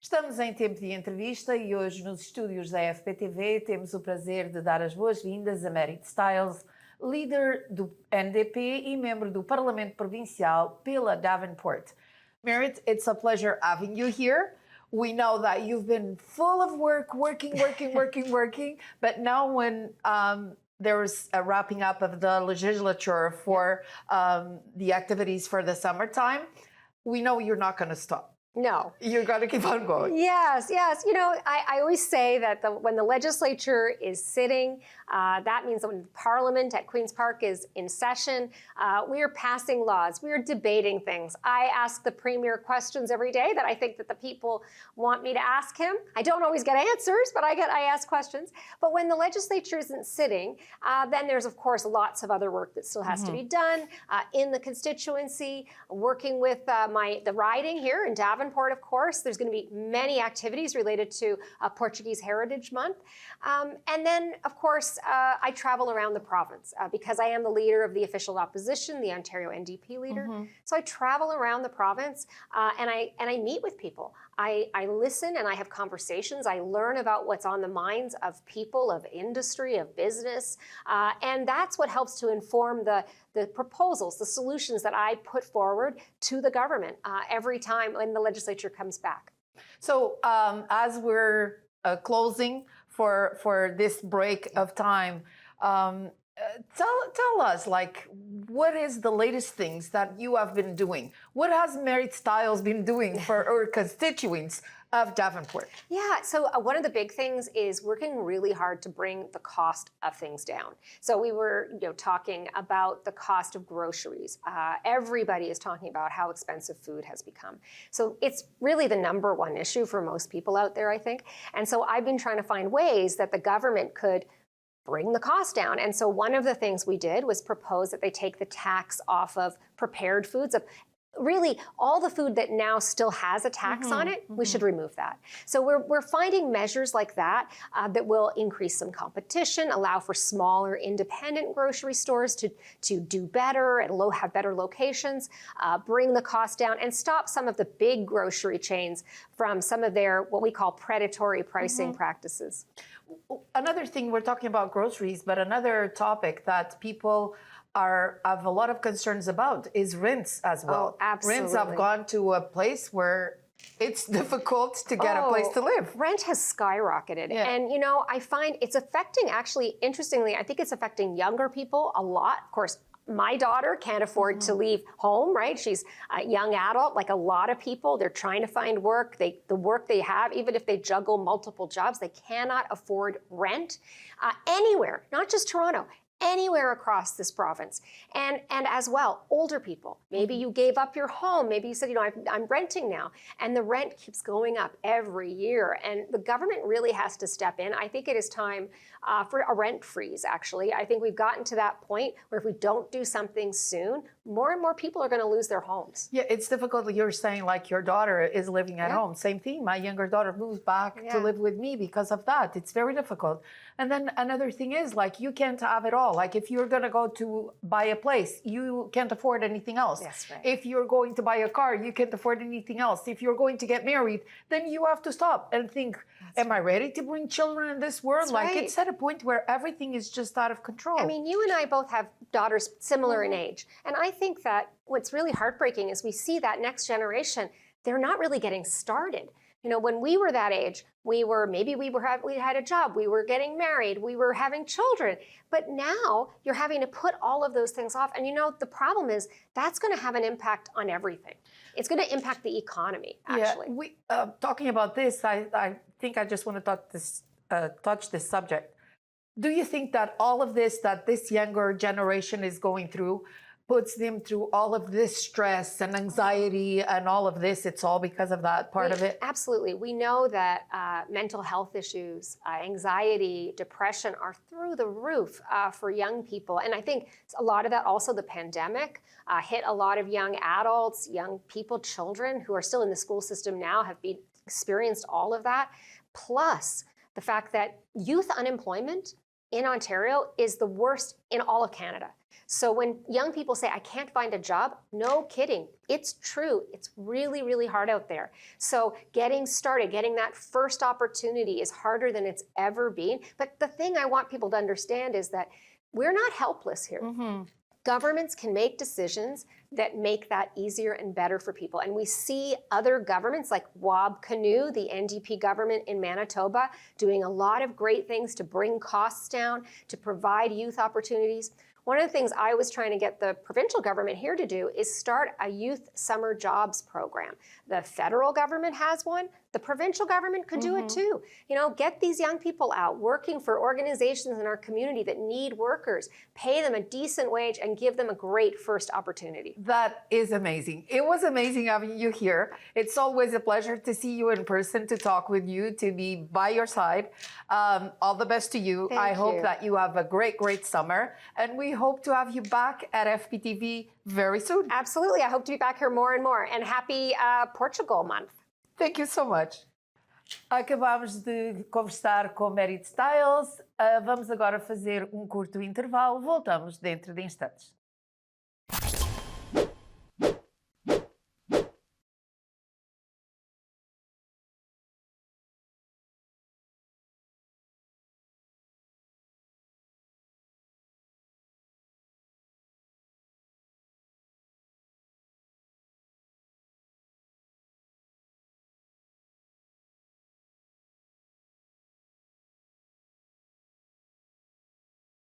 Estamos em tempo de entrevista e hoje nos estúdios da FPTV temos o prazer de dar as boas-vindas a Merit Stiles, líder do NDP e membro do Parlamento Provincial pela Davenport. Merit, it's a pleasure having you here. We know that you've been full of work, working, but now when there's a wrapping up of the legislature for the activities for the summertime, we know you're not going to stop. No. You're going to keep on going. Yes. You know, I always say that when the legislature is sitting, that means that when Parliament at Queen's Park is in session, we are passing laws, we are debating things. I ask the Premier questions every day that I think that the people want me to ask him. I don't always get answers, but I ask questions. But when the legislature isn't sitting, then there's, of course, lots of other work that still has to be done in the constituency, working with the riding here in Davenport, of course. There's going to be many activities related to Portuguese Heritage Month. And then, of course, I travel around the province because I am the leader of the official opposition, the Ontario NDP leader. So I travel around the province and I meet with people. I listen and I have conversations. I learn about what's on the minds of people, of industry, of business. And that's what helps to inform the proposals, the solutions that I put forward to the government every time when the legislature comes back. So as we're closing for this break of time, tell us, like, what is the latest things that you have been doing? What has Merit Stiles been doing for our constituents of Davenport? Yeah, so one of the big things is working really hard to bring the cost of things down. So we were talking about the cost of groceries. Everybody is talking about how expensive food has become. So it's really the number one issue for most people out there, I think. And so I've been trying to find ways that the government could bring the cost down. And so one of the things we did was propose that they take the tax off of prepared foods, of really all the food that now still has a tax on it. We should remove that. So we're finding measures like that that will increase some competition, allow for smaller independent grocery stores to do better and have better locations, bring the cost down and stop some of the big grocery chains from some of their what we call predatory pricing practices. Another thing, we're talking about groceries, but another topic that people have a lot of concerns about is rents as well. Oh, absolutely. Rents have gone to a place where it's difficult to get a place to live. Rent has skyrocketed. Yeah. And, I find it's affecting, actually, interestingly, I think it's affecting younger people a lot. Of course, my daughter can't afford to leave home, right? She's a young adult, like a lot of people. They're trying to find work. The work they have, even if they juggle multiple jobs, they cannot afford rent anywhere, not just Toronto. Anywhere across this province. And as well, older people. Maybe you gave up your home. Maybe you said, I'm renting now. And the rent keeps going up every year. And the government really has to step in. I think it is time for a rent freeze, actually. I think we've gotten to that point where if we don't do something soon, more and more people are going to lose their homes. Yeah, it's difficult. You're saying like your daughter is living at home. Same thing. My younger daughter moved back to live with me because of that. It's very difficult. And then another thing is, like, you can't have it all. Like, if you're going to go to buy a place, you can't afford anything else. That's right. If you're going to buy a car, you can't afford anything else. If you're going to get married, then you have to stop and think, am I ready to bring children in this world? That's It's at a point where everything is just out of control. I mean, you and I both have daughters similar in age. And I think that what's really heartbreaking is we see that next generation, they're not really getting started. When we were that age, we had a job, we were getting married, we were having children. But now you're having to put all of those things off. And the problem is that's going to have an impact on everything. It's going to impact the economy, actually. Yeah, talking about this, I think I just want to touch this subject. Do you think that all of this that this younger generation is going through puts them through all of this stress and anxiety and all of this? It's all because of that part of it? Absolutely. We know that mental health issues, anxiety, depression are through the roof for young people. And I think a lot of that, also the pandemic, hit a lot of young adults, young people, children who are still in the school system now have experienced all of that. Plus the fact that youth unemployment in Ontario is the worst in all of Canada. So when young people say, I can't find a job, no kidding. It's true. It's really, really hard out there. So getting started, getting that first opportunity is harder than it's ever been. But the thing I want people to understand is that we're not helpless here. Governments can make decisions that make that easier and better for people. And we see other governments like Wab Canoe, the NDP government in Manitoba, doing a lot of great things to bring costs down, to provide youth opportunities. One of the things I was trying to get the provincial government here to do is start a youth summer jobs program. The federal government has one. The provincial government could do it too. You know, get these young people out working for organizations in our community that need workers, pay them a decent wage and give them a great first opportunity. That is amazing. It was amazing having you here. It's always a pleasure to see you in person, to talk with you, to be by your side. All the best to you. I hope that you have a great, great summer. And we hope to have you back at FPTV very soon. Absolutely. I hope to be back here more and more. And happy Portugal month. Thank you so much. Acabámos de conversar com Merit Styles. Vamos agora fazer um curto intervalo. Voltamos dentro de instantes.